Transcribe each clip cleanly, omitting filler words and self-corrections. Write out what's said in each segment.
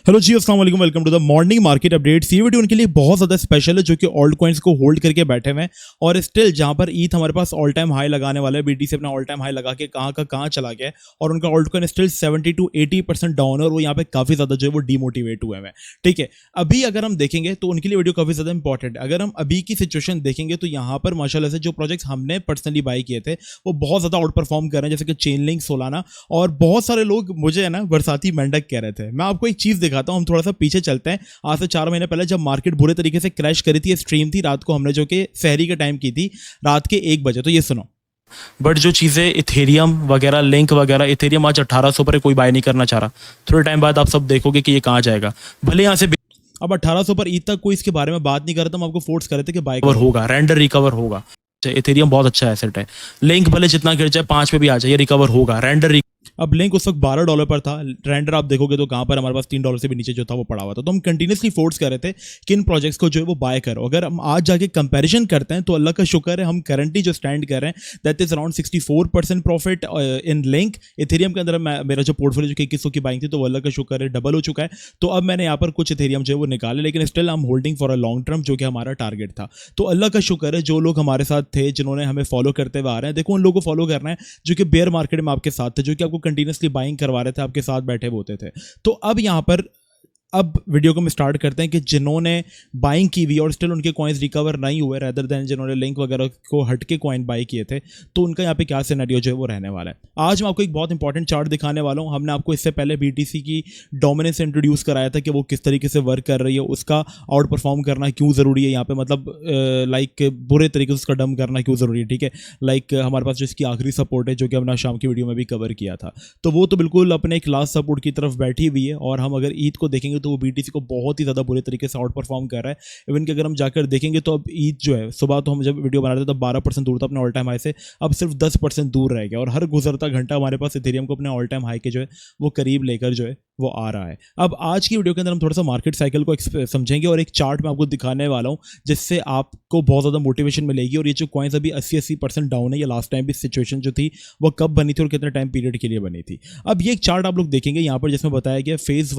Hello ji, अस्सलाम वालेकुम, welcome to the morning market updates. ये वीडियो उनके लिए बहुत ज़्यादा स्पेशल है जो कि ऑल्ट कॉइन्स को होल्ड करके बैठे हुए हैं और स्टिल जहां पर ईथ हमारे पास ऑल टाइम हाई लगाने वाला है, बीटीसी अपना ऑल टाइम हाई लगा के कहाँ का कहाँ चला गया है और उनका alt coin still 70 to 80% down है और वो यहाँ पे काफ़ी ज़्यादा जो है वो डीमोटिवेट हुए हैं। ठीक है, अभी अगर हम देखेंगे तो उनके लिए वीडियो काफ़ी ज़्यादा इंपॉर्टेंट है। अगर हम अभी की सिचुएशन देखेंगे तो यहाँ पर माशाल्लाह से जो प्रोजेक्ट्स हमने पर्सनली बाई किए थे वो बहुत ज़्यादा आउट परफॉर्म कर रहे हैं, जैसे कि चेन लिंक, सोलाना, और बहुत सारे लोग मुझे है ना बरसाती मेंढक कह रहे थे। मैं आपको एक चीज़ दिखाता हूँ, हम थोड़ा सा पीछे चलते हैं। आज से 4 महीने पहले जब मार्केट बुरे तरीके से क्रैश करी थी, स्ट्रीम थी रात को, हमने जो कि सहरी का टाइम की थी रात के 1 बजे। तो ये सुनो, बट जो चीज़ें इथेरियम वगैरह, लिंक वगैरह, इथेरियम आज 1800 पर कोई बाय नहीं करना चाह रहा। थोड़े टाइम बाद आप सब देखोगे कि ये कहाँ जाएगा। भले यहाँ से अब 1800 पर ईद तक कोई इसके बारे में बात नहीं कर रहा था, हम आपको फोर्स कर रहे थे कि बाय कवर होगा, रेंडर रिकवर होगा। इथेरियम बहुत अच्छा एसेट है। लिंक भले जितना गिर जाए 5 पे भी आ जाए, ये रिकवर होगा। रेंडर अब लिंक उस वक्त $12 पर था, रेंडर आप देखोगे तो कहाँ पर हमारे पास $3 से भी नीचे जो था वो पड़ा हुआ था। तो हम कंटिन्यूसली फोर्स कर रहे थे कि इन प्रोजेक्ट्स को जो है वो बाय करो। अगर हम आज जाके कंपैरिजन करते हैं तो अल्लाह का शुक्र है हम करंटली जो स्टैंड कर रहे हैं that is around 64% profit in link. Ethereum के अंदर मेरा जो पोर्टफोलियो जो 2100 की बाइंग थी तो अल्लाह का शुक्र है डबल हो चुका है। तो अब मैंने यहाँ पर कुछ इथेरियम जो है वो निकाले, लेकिन still I am holding for a long term, जो कि हमारा टारगेट था। तो अल्लाह का शुक्र है जो लोग हमारे साथ थे, जिन्होंने हमें फॉलो करते हुए आ रहे हैं, देखो उन लोगों को फॉलो करना है जो कि बेयर मार्केट में आपके साथ थे, जो कि आपको कंटिन्यूसली बाइंग करवा रहे थे, आपके साथ बैठे होते थे। तो अब यहां पर अब वीडियो को हम स्टार्ट करते हैं कि जिन्होंने बाइंग की हुई और स्टिल उनके कॉइन्स रिकवर नहीं हुए, रेदर देन जिन्होंने लिंक वगैरह को हटके कॉइन बाई किए थे, तो उनका यहाँ पे क्या सिनेरियो जो है वो रहने वाला है। आज मैं आपको एक बहुत इंपॉर्टेंट चार्ट दिखाने वाला हूँ। हमने आपको इससे पहले बीटीसी की डोमिनेंस इंट्रोड्यूस कराया था कि वो किस तरीके से वर्क कर रही है, उसका आउट परफॉर्म करना क्यों ज़रूरी है यहाँ पे, मतलब लाइक बुरे तरीके से उसका डम करना क्यों ज़रूरी है। ठीक है, लाइक हमारे पास जो इसकी आखिरी सपोर्ट है जो कि हमने शाम की वीडियो में भी कवर किया था, तो वो तो बिल्कुल अपने एक लास्ट सपोर्ट की तरफ बैठी हुई है। और हम अगर ईद को देखेंगे तो वो बीटीसी को बहुत ही ज़्यादा बुरे तरीके से आउट परफॉर्म कर रहा है। इवन कि अगर हम जाकर देखेंगे तो अब ईद जो है, सुबह तो हम जब वीडियो बना रहे थे तब 12% दूर था अपने ऑल टाइम हाई से, अब सिर्फ 10% दूर रह गया और हर गुजरता घंटा हमारे पास इथेरियम को अपने ऑल टाइम हाई के जो है वो करीब लेकर जो है वो आ रहा है। अब आज की वीडियो के अंदर हम थोड़ा सा मार्केट साइकिल को समझेंगे और एक चार्ट में आपको दिखाने वाला हूं जिससे आपको बहुत ज़्यादा मोटिवेशन मिलेगी। और ये जो कॉइन्स अभी 80% डाउन है, ये लास्ट टाइम भी सिचुएशन जो थी वो कब बनी थी और कितने टाइम पीरियड के लिए बनी थी। अब ये एक चार्ट आप लोग देखेंगे यहाँ पर जिसमें बताया गया फेज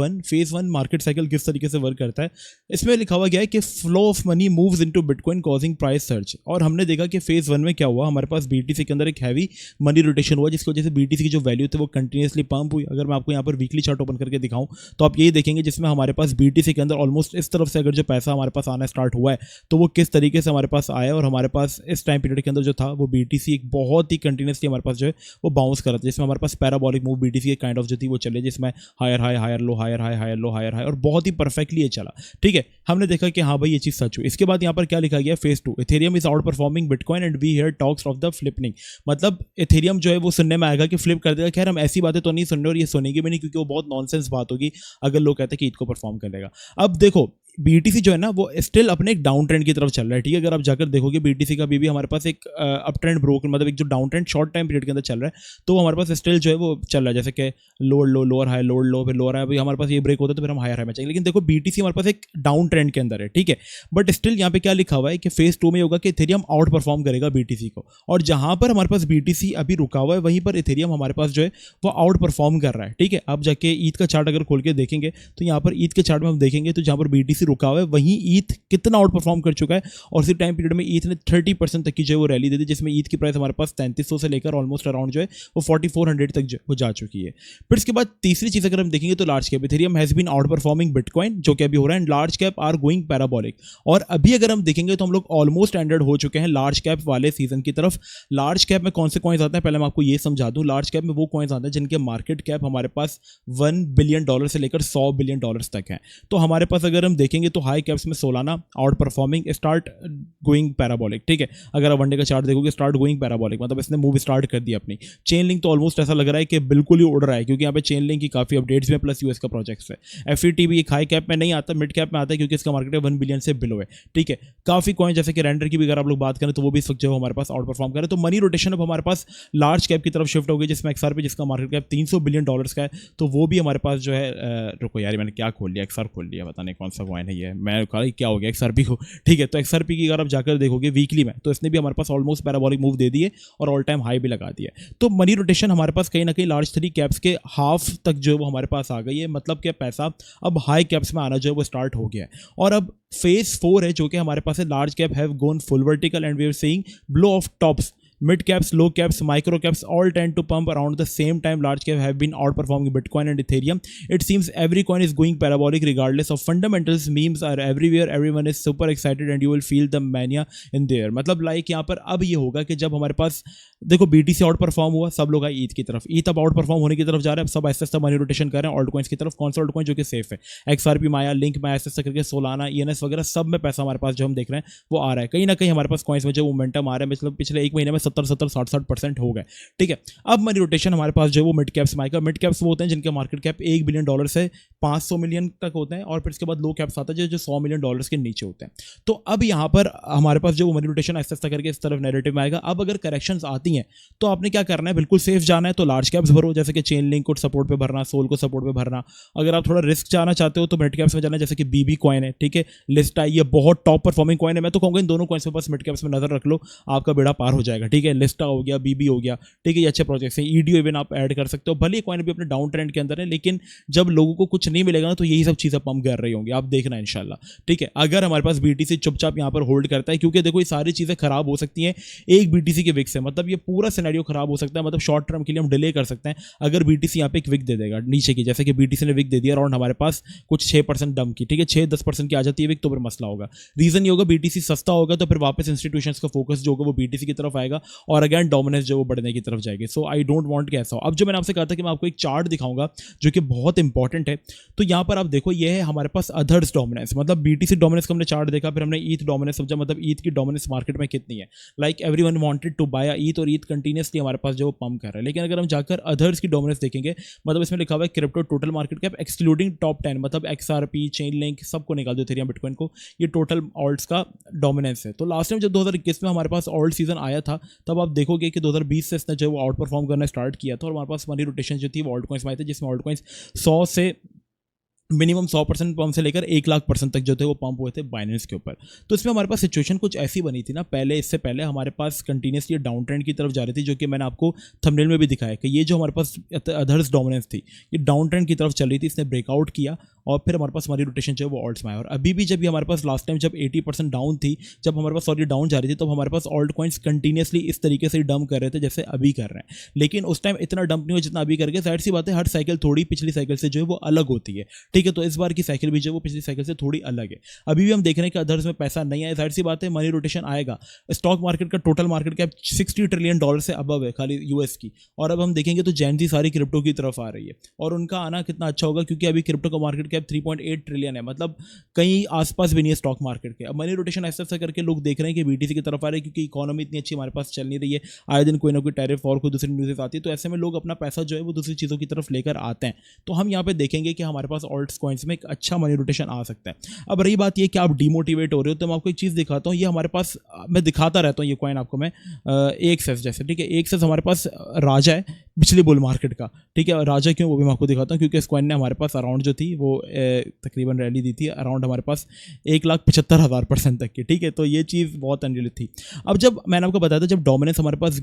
वन मार्केट साइकिल किस तरीके से वर्क करता है। इसमें लिखा हुआ गया है कि flow of money moves into bitcoin causing price search. और हमने देखा कि फेज 1 में क्या हुआ, हमारे पास बीटीसी के अंदर एक हैवी मनी रोटेशन हुआ जिसकी वजह से बीटीसी की जो वैल्यू थी वो कंटिन्यूसली पंप हुई। अगर मैं आपको यहाँ पर वीकली चार्ट ओपन करके दिखाऊं तो आप यही देखेंगे जिसमें हमारे पास बीटीसी के अंदर ऑलमोस्ट इस तरफ से अगर जो पैसा हमारे पास आना स्टार्ट हुआ है तो वो किस तरीके से हमारे पास आया और हमारे पास इस टाइम पीरियड के अंदर जो था वो बीटीसी एक बहुत ही कंटिन्यूसली हमारे पास जो है वो बाउंस कर रहा था, जिसमें हमारे पास पैराबॉलिक मूव बीटीसी के काइंड ऑफ जो थी वो चले, जिसमें higher high, higher low, higher high, higher low, higher high, और बहुत ही परफेक्टली ये चला। ठीक है, हमने देखा कि हाँ भाई ये चीज सच हुई। इसके बाद यहाँ पर क्या लिखा गया, phase 2 Ethereum is outperforming Bitcoin and we hear talks of the flipping. मतलब इथेरियम जो है वो सुनने में आएगा कि फ्लिप कर देगा। खैर हम ऐसी बातें तो नहीं सुन रहे और ये सुनेंगे भी नहीं क्योंकि वो बहुत नॉनसेंस बात होगी अगर लोग कहते हैं कि ईद को परफॉर्म करेगा। अब देखो बीटीसी जो है ना वो स्टिल अपने एक डाउन ट्रेंड की तरफ चल रहा है। ठीक है, अगर आप जाकर देखोगे बीटीसी का भी हमारे पास एक अप ट्रेंड ब्रोक, मतलब एक जो down trend short time period के अंदर चल रहा है तो हमारे पास स्टिल जो है वो चल रहा है, जैसे कि लोअर लो, लोअर हाई, लोअर लो, फिर लोअर हाई, अभी हमारे पास ये ब्रेक होता है तो फिर हम हायर हाई में चाहिए। लेकिन देखो बीटीसी हमारे पास एक डाउन ट्रेंड के अंदर है। ठीक है, बट स्टिल यहाँ पे क्या लिखा हुआ है कि फेज 2 में होगा कि इथेरियम आउट परफॉर्म करेगा बीटीसी को, और जहां पर हमारे पास बीटीसी अभी रुका हुआ है वहीं पर इथेरियम हमारे पास जो है वो आउट परफॉर्म कर रहा है। ठीक है, आप जाके ईद का चार्ट अगर खोल के देखेंगे तो यहाँ पर ईद के चार्ट में हम देखेंगे तो जहाँ पर बीटीसी रुका हुआ है वहीं ईथ कितना आउट परफॉर्म कर चुका है और उसी टाइम पीरियड में ईथ ने 30% तक की जो है वो रैली दे दी, जिसमें ईथ की प्राइस हमारे पास 3300 से लेकर ऑलमोस्ट अराउंड जो है वो 4400 तक जो वो जा चुकी है। फिर इसके बाद तीसरी चीज अगर हम देखेंगे तो large cap Ethereum has been outperforming Bitcoin, जो कि अभी हो रहा है, and large cap are going parabolic. और अभी अगर हम देखेंगे तो हम लोग ऑलमोस्ट एंडर्ड हो चुके हैं लार्ज कैप वाले सीजन की तरफ। लार्ज कैप में कौन से कॉइन्स आते हैं पहले मैं आपको ये समझा दूं। लार्ज कैप में वो कॉइन्स आते हैं जिनके मार्केट कैप हमारे पास $1 बिलियन से लेकर $100 बिलियन तक है। तो हमारे पास अगर हम देखेंगे तो हाई कैप्स में Solana out performing start going parabolic. ठीक है, अगर आप वनडे का चार्ट देखोगे स्टार्ट गोइंग पैराबोलिक, मतलब इसने मूव स्टार्ट कर दी अपनी। चेन लिंक तो ऑलमोस्ट ऐसा लग रहा है कि बिल्कुल ही उड़ रहा है क्योंकि यहाँ पे चेन लिंक की काफी अपडेट्स में प्लस यूएस का प्रोजेक्ट्स है। एफईटी भी एक हाई कैप में नहीं आता, मिड कैप में आता है क्योंकि इसका मार्केट 1 बिलियन से बिलो है। ठीक है, काफी कॉइन जैसे कि रेंडर की भी अगर आप लोग बात करें तो वो भी इस वक्त जो हमारे पास आउट परफॉर्म करे। तो मनी रोटेशन अब हमारे पास लार्ज कैप की तरफ शिफ्ट हो गई, जिसमें एक्सआर पे जिसका मार्केट कैप $300 बिलियन का है, तो वो भी हमारे पास जो है रुको यार मैंने क्या खोल लिया, एक्सआर खोल लिया, पता नहीं कौन सा कॉइन है ये। मैं कहा क्या हो गया XRP को, ठीक है। तो XRP की अगर आप जाकर देखोगे वीकली में, तो इसने भी हमारे पास ऑलमोस्ट पैराबोलिक मूव दे दिए और ऑल टाइम हाई भी लगा दिया। तो मनी रोटेशन हमारे पास कहीं ना कहीं लार्ज 3 कैप्स के हाफ तक जो है वो हमारे पास आ गई है। मतलब कि पैसा अब हाई कैप्स में आना जो है वो स्टार्ट हो गया है। और अब फेज 4 है जो कि हमारे पास है, large cap have gone full vertical and we are seeing blow off tops. Mid caps, low caps, micro caps all tend to pump around the same time. Large cap have been outperforming Bitcoin and Ethereum. It seems every coin is going parabolic regardless of fundamentals. Memes are everywhere. Everyone is super excited and you will feel the mania in there. मतलब like यहाँ पर अब ये होगा कि जब हमारे पास देखो BTC आउट परफॉर्म हुआ, सब लोग आए ईथ की तरफ, ईथ अब आउट परफॉर्म होने की तरफ जा रहे हैं। अब सब ऐसे ऐसा मनी रोटेशन कर रहे हैं ऑल्ट कॉइन्स की तरफ। कौन सा ऑल्ट कॉइन जो कि सेफ है? XRP, माया, लिंक, माया ऐसे करके सोलाना, ENS वगैरह सब में पैसा हमारे पास जो हम देख रहे हैं वो आ रहा है। कहीं ना कहीं हमारे पास कॉइन्स में जो मोमेंटम आ रहा है, मतलब पिछले एक महीने में 70-60% हो गए, ठीक है। अब मनी रोटेशन हमारे पास जो है वो मिड कैप्स में आएगा। मिड कैप्स वो होते हैं जिनके मार्केट कैप $1 बिलियन से 500 मिलियन तक होते हैं, और फिर इसके बाद लो कैप्स आता है जो $100 मिलियन के नीचे होते हैं। तो अब यहाँ पर हमारे पास जो मनी रोटेशन ऐसा ऐसा करके इस तरफ नैरेटिव में आएगा। अब अगर करेक्शंस आती हैं तो आपने क्या करना है, बिल्कुल सेफ जाना है। तो लार्ज कैप्स भरो, जैसे कि चेन लिंक को सपोर्ट पे भरना, सोल को सपोर्ट पे भरना। अगर आप थोड़ा रिस्क जाना चाहते हो तो मिड कैप्स में जाना, जैसे कि BB कॉइन है, ठीक है, लिस्ट आई, ये बहुत टॉप परफॉर्मिंग कॉइन है। मैं तो कहूँगा इन दोनों कॉइन्स के पास मिड कैप्स में नजर रख लो, आपका बेड़ा पार हो जाएगा, ठीक है। लिस्टा हो गया, BB हो गया, ठीक है, ये अच्छे प्रोजेक्ट्स हैं। EDO इवन आप ऐड कर सकते हो। भले कॉइन भी अपने डाउन ट्रेंड के अंदर है, लेकिन जब लोगों को कुछ नहीं मिलेगा ना तो यही सब चीज़ें पंप कर रही होंगी, आप देखना इंशाल्लाह, ठीक है। अगर हमारे पास BTC चुपचाप यहाँ पर होल्ड करता है, क्योंकि देखो ये सारी चीज़ें खराब हो सकती हैं एक BTC के विक से, मतलब ये पूरा सिनेरियो खराब हो सकता है। मतलब शॉर्ट टर्म के लिए हम डिले कर सकते हैं अगर BTC यहाँ पे एक विक दे देगा नीचे की, जैसे कि BTC ने विक दे दिया अराउंड हमारे पास कुछ 6% डम की, ठीक है, 6-10% की आ जाती है विक, तो फिर मसला होगा। रीजन ये होगा BTC सस्ता होगा तो फिर वापस इंस्टीट्यूशंस का फोकस जो होगा वो BTC की तरफ आएगा और अगेन डोमिनेंस जो वो बढ़ने की तरफ जाएगी। सो आई डोंट वांट कि ऐसा हो। अब जो मैंने आपसे कहा था कि मैं आपको एक चार्ट दिखाऊंगा जो कि बहुत इंपॉर्टेंट है, तो यहाँ पर आप देखो ये है हमारे पास अदर्स डोमिनेंस, मतलब BTC डोमिनेंस का हमने चार्ट देखा, फिर हमने ईथ डोमिनेंस समझा, मतलब ईथ की डोमिनेंस मार्केट में कितनी है। Like everyone wanted to buy ETH, और ईथ कंटिन्यूसली हमारे पास जो पंप कर रहा है। लेकिन अगर हम जाकर अदर्स की डोमिनेंस देखेंगे, मतलब इसमें लिखा हुआ है crypto total market cap excluding top 10, मतलब XRP, चेन लिंक सबको निकाल दो, इथेरियम, बिटकॉइन को, ये टोटल ऑल्ट्स का डोमिनेंस है। तो लास्ट टाइम जब 2021 में हमारे पास ऑल्ट सीजन आया था, तब आप देखोगे कि 2020 से इसने जो वो आउट परफॉर्म करना स्टार्ट किया था, और हमारे पास मनी रोटेशन जो थी वो ऑल्ट कॉइन्स में आए थे, जिसमें ऑल्ट कॉइन्स 100 से मिनिमम 100% पंप से लेकर 1,00,000% तक जो थे वो पंप हुए थे बाइनेंस के ऊपर। तो इसमें हमारे पास सिचुएशन कुछ ऐसी बनी थी ना, पहले इससे पहले हमारे पास कंटिन्यूसली डाउन ट्रेंड की तरफ जा रही थी, जो कि मैंने आपको थंबनेल में भी दिखाया कि ये जो हमारे पास अदर्स डोमिनेंस थी ये डाउन ट्रेंड की तरफ चल रही थी, इसने ब्रेकआउट किया और फिर हमारे पास मनी रोटेशन जो है वो ऑल्ट्स में आया। और अभी भी जब ये हमारे पास लास्ट टाइम जब 80% डाउन थी, जब हमारे पास सॉरी डाउन जा रही थी, तो हमारे पास ऑल्ट कॉइन्स कंटिन्यूसली इस तरीके से डंप कर रहे थे जैसे अभी कर रहे हैं। लेकिन उस टाइम इतना डंप नहीं हुआ जितना अभी करके। जाहिर सी बात है हर साइकिल थोड़ी पिछली साइकिल से जो है वो अलग होती है, ठीक है। तो इस बार की साइकिल भी जो है वो पिछली साइकिल से थोड़ी अलग है। अभी भी हम देख रहे हैं कि अदर्स में पैसा नहीं आया, जाहिर सी बात है मनी रोटेशन आएगा। स्टॉक मार्केट का टोटल मार्केट कैप $60 ट्रिलियन से अबव है खाली US की। और अब हम देखेंगे तो जैन सारी क्रिप्टो की तरफ आ रही है, और उनका आना कितना अच्छा होगा, क्योंकि अभी क्रिप्टो का मार्केट कैप 3.8 ट्रिलियन है, मतलब कहीं आसपास भी नहीं है स्टॉक मार्केट के। अब मनी रोटेशन ऐसा ऐसा करके लोग देख रहे हैं कि BTC की तरफ आ रहे हैं, क्योंकि इकोनॉमी इतनी अच्छी हमारे पास चल नहीं रही है, आए दिन कोई ना कोई टैरिफ और कोई दूसरी न्यूज़ आती है, तो ऐसे में लोग अपना पैसा जो है वो दूसरी चीज़ों की तरफ लेकर आते हैं। तो हम यहाँ पे देखेंगे कि हमारे पास ऑल्ट्स कॉइन्स में एक अच्छा मनी रोटेशन आ सकता है। अब रही बात ये कि आप डिमोटिवेट हो रहे हो, तो मैं आपको एक चीज़ दिखाता हूँ। ये हमारे पास मैं दिखाता रहता हूँ ये कॉइन आपको मैं, AXS जैसे, ठीक है। AXS हमारे पास राजा है पिछले बुल मार्केट का, ठीक है। राजा क्यों, वो भी मैं आपको दिखाता हूँ, क्योंकि इस कॉइन ने हमारे पास अराउंड जो थी वो तकरीबन रैली दी थी अराउंड हमारे पास 1,75,000% तक की, ठीक है। तो ये चीज़ बहुत अनरियल थी। अब जब मैंने आपको बताया था जब डोमिनेंस हमारे पास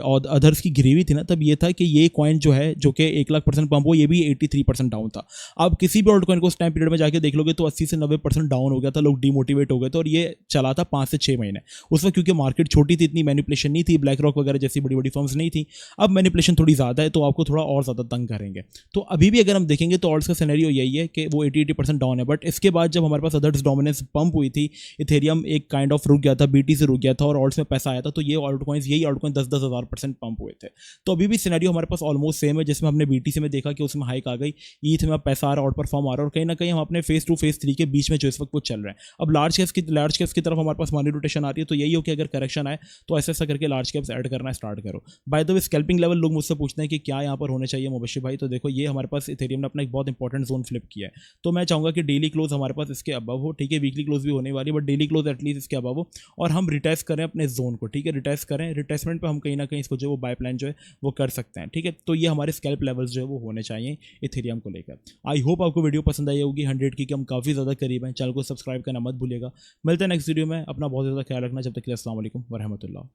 और अदर्स की गिरी हुई थी ना, तब ये था कि ये कॉइन जो है जो कि 1,00,000% पंप हो, ये भी 83% डाउन था। अब किसी भी ऑल्ट कॉइन को उस टाइम पीरियड में जाके देख लोगे तो 80 से 90% डाउन हो गया था, लोग डिमोटिवेट हो गए थे, और ये चला था 5 से 6 महीने। उस वक्त क्योंकि मार्केट छोटी थी, इतनी मैनिपुलेशन नहीं थी, ब्लैक रॉक वगैरह जैसी बड़ी बड़ी फर्म्स नहीं थी। अब मैनिपुलेशन थोड़ी ज़्यादा है, तो आपको थोड़ा और ज़्यादा तंग करेंगे। तो अभी भी अगर हम देखेंगे तो ऑल्ट्स का सिनेरियो यही है कि वो 80% डाउन है। बट इसके बाद जब हमारे पास अदर्स डोमिनेंस पंप हुई थी, इथेरियम एक काइंड ऑफ रुक गया था, BTC रुक गया था, और ऑल्ट्स में पैसा आया था, तो ये ऑल्ट कॉइन्स यही ऑल्ट कॉइन 10-10 हज़ार% पंप हुए थे। तो अभी भी सिनेरियो हमारे पास ऑलमोस्ट सेम है, जिसमें हमने BTC में देखा कि उसमें हाइक आ गई, ईथ में पैसा आ रहा है, आउट परफॉर्म आ रहा है, और कहीं ना कहीं हम अपने फेज 2 फेज 3 के बीच में जो इस वक्त वो चल रहे हैं। अब लार्ज कैप्स की तरफ हमारे पास मनी रोटेशन आती है, तो यही हो कि अगर करेक्शन आए तो ऐसा ऐसा करके लार्ज कैप्स ऐड करना स्टार्ट करो। By the way scalping level लोग मुझसे पूछते हैं कि क्या यहाँ पर होने चाहिए मुबशिर भाई, तो देखो ये हमारे पास इथेरियम ने अपना एक बहुत इंपॉर्टेंट जोन फ्लिप किया। है। तो मैं चाहूँगा कि डेली क्लोज हमारे पास इसके अबव हो, ठीक है, वीकली क्लोज भी होने वाली है बट डेली क्लोज एटलीस्ट इसके अबव हो, और हम रिटेस्ट करें अपने जोन को, ठीक है, रिटेस्ट करें, रिटेस्टमेंट पे हम कहीं ना कहीं इसको जो वो बाय प्लान जो है वो कर सकते हैं, ठीक है। तो ये हमारे स्कैल्प लेवल्स जो है वो होने चाहिए इथेरियम को लेकर। आई होप आपको वीडियो पसंद आई होगी, 100 की हम काफ़ी ज़्यादा करीब हैं। चैनल को सब्सक्राइब करना मत भूलिएगा। मिलते हैं नेक्स्ट वीडियो में, अपना बहुत ज़्यादा ख्याल रखना, जब तक के लिए अस्सलाम वालेकुम व रहमतुल्लाह।